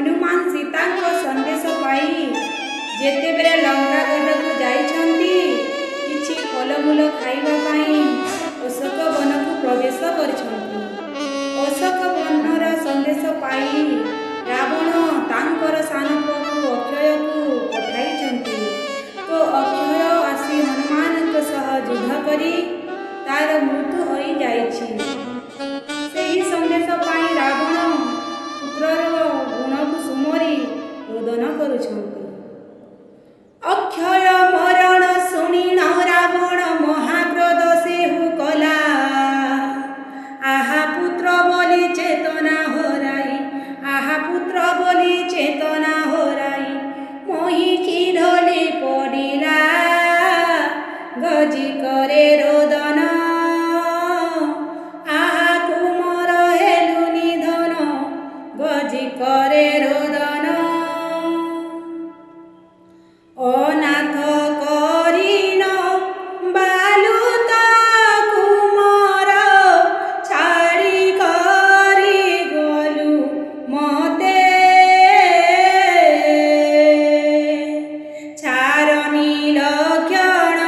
हनुमान सीता संदेश पाई जेतेबेले लंकागढ़ को जाइछंती किछि फलमूल खाइबा अशोक वन को प्रवेश करछंती। अशोक वनर संदेश पाई रावण तांकर सान पुओ अक्षय को पठाइछंती। तो अक्षय आसी हनुमान सह युद्ध करी तार मृत्यु हो जाइछि। सेही संदेश पाई रावण पुत्रर गुण को सुमरी रोदन करुछंती। अक्षय मरण शुणी रावण महाक्रोध सेहु कला। आहा पुत्र बोली चेतना हराई, आहा पुत्र बोली चेतना हराई मोहि की ढली पड़िला गजी करे रोदन। आहा कुमर हेलु निधन गजी करे रोदन। अनाथ करिन बालुत कुमर छाड़ी करी गलु मते। छारनी लक्षण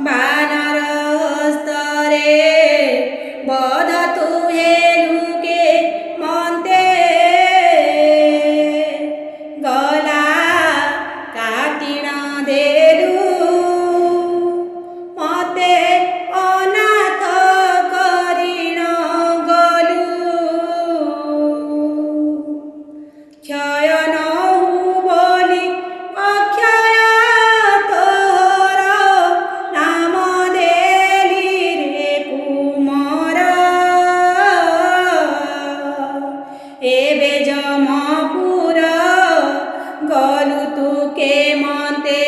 बानर हस्तरे बध तु हेलु के मते। गला काटिण देलु मते अनाथ करिण गलु। क्षय नहु बोली अक्षय तोहर नाम देली रे कुमर। एबे जमपुर गलु तु के मते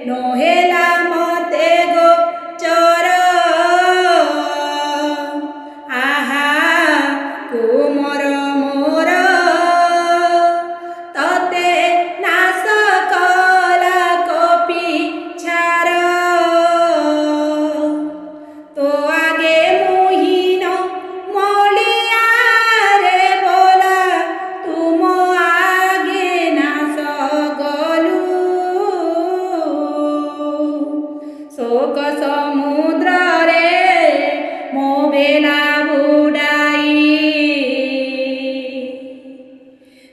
नहेला मते गोचर। आहा कुमर मोर तते नाश कला कपि छार। तो आगे मुहीन मलिया रे बोला तुम आगे नाश गलु। शोक समुद्र रे मो बेला बुडाई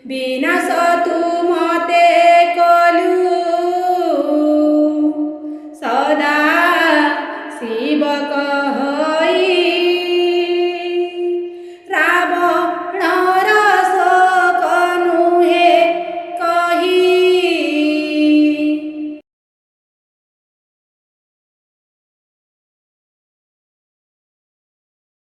विनाश तु